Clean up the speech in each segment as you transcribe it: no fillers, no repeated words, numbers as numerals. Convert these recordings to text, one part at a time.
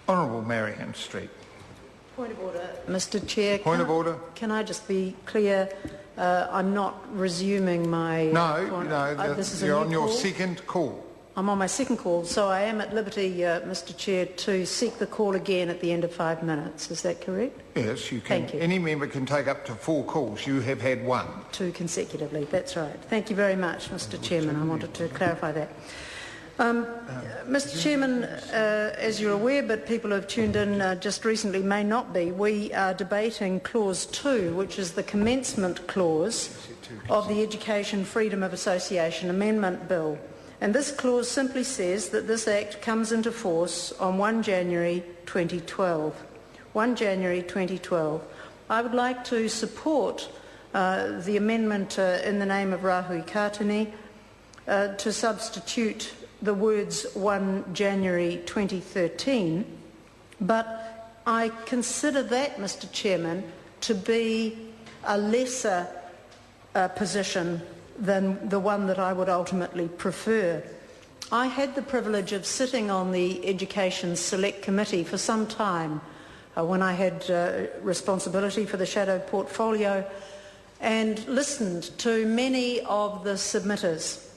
Honourable Marion Street. Point of order, Mr. Chair. Point of order. Can I just be clear? I'm not resuming my... You're on your second call. I'm on my second call, so I am at liberty, Mr. Chair, to seek the call again at the end of 5 minutes. Is that correct? Yes, you can. Thank you. Any member can take up to 4 calls. You have had 1. 2 consecutively. That's right. Thank you very much, Mr. Chairman. I wanted to clarify that. Mr. Chairman, as you're aware, but people who have tuned in just recently may not be, we are debating Clause 2, which is the commencement clause of the Education Freedom of Association Amendment Bill. And this clause simply says that this Act comes into force on 1 January 2012. 1 January 2012. I would like to support the amendment in the name of Rahui Kātini to substitute the words 1 January 2013, but I consider that, Mr. Chairman, to be a lesser position than the one that I would ultimately prefer. I had the privilege of sitting on the Education Select Committee for some time when I had responsibility for the shadow portfolio and listened to many of the submitters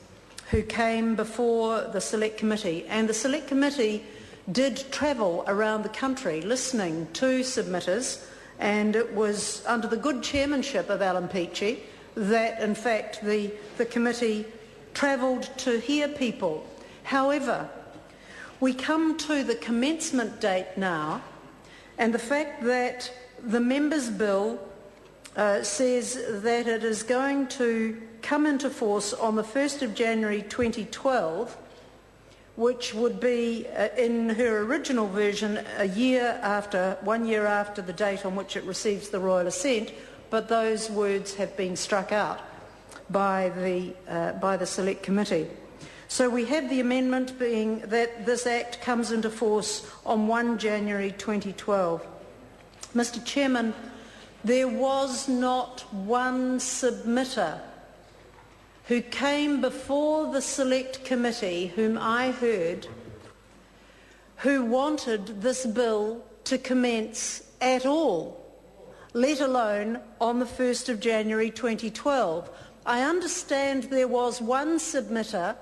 who came before the Select Committee. And the Select Committee did travel around the country listening to submitters, and it was under the good chairmanship of Alan Peachy that, in fact, the committee travelled to hear people. However, we come to the commencement date now, and the fact that the Members' Bill says that it is going to come into force on the 1st of January 2012, which would be, in her original version, 1 year after the date on which it receives the royal assent, but those words have been struck out by the Select Committee. So we have the amendment being that this Act comes into force on 1 January 2012. Mr. Chairman, there was not one submitter who came before the Select Committee, whom I heard, who wanted this bill to commence at all, let alone on the 1st of January 2012. I understand there was one submitter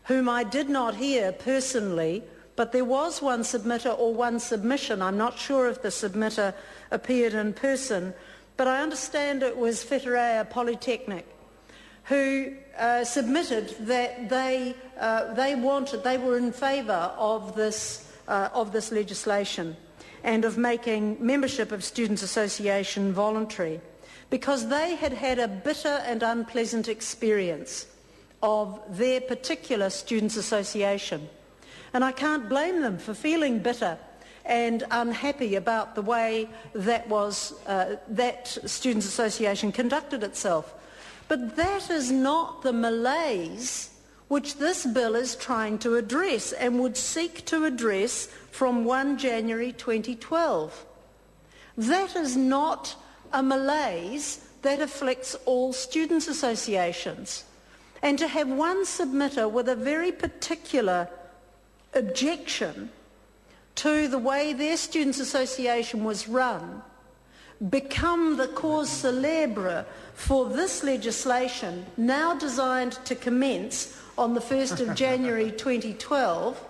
whom I did not hear personally, but there was one submitter or one submission. I'm not sure if the submitter appeared in person, but I understand it was Whetarea Polytechnic, who submitted that they were in favour of this legislation and of making membership of Students' Association voluntary, because they had had a bitter and unpleasant experience of their particular Students' Association. And I can't blame them for feeling bitter and unhappy about the way that Students' Association conducted itself. But that is not the malaise which this bill is trying to address and would seek to address from 1 January 2012. That is not a malaise that afflicts all students' associations. And to have one submitter with a very particular objection to the way their students' association was run become the cause célèbre for this legislation, now designed to commence on the 1st of January 2012,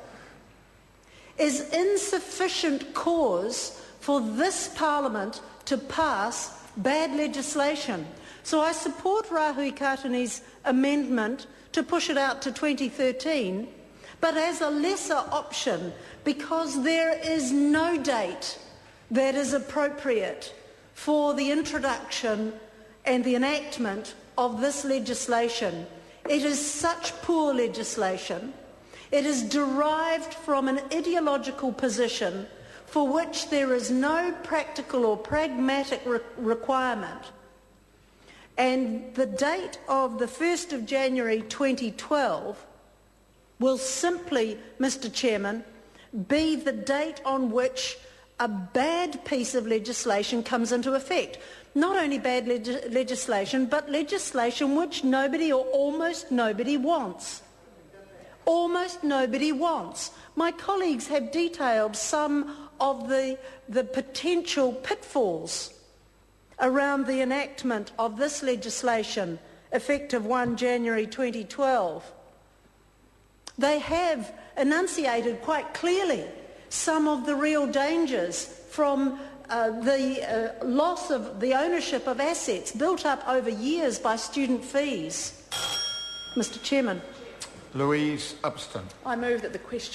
is insufficient cause for this Parliament to pass bad legislation. So I support Rahui Kātini's amendment to push it out to 2013, but as a lesser option, because there is no date that is appropriate for the introduction and the enactment of this legislation. It is such poor legislation. It is derived from an ideological position for which there is no practical or pragmatic requirement. And the date of the 1st of January 2012 will simply, Mr. Chairman, be the date on which a bad piece of legislation comes into effect. Not only bad legislation, but legislation which nobody or almost nobody wants. almost nobody wants. My colleagues have detailed some of the potential pitfalls around the enactment of this legislation effective 1 January 2012. They have enunciated quite clearly some of the real dangers from the loss of the ownership of assets built up over years by student fees. Mr. Chairman. Louise Upston. I move that the question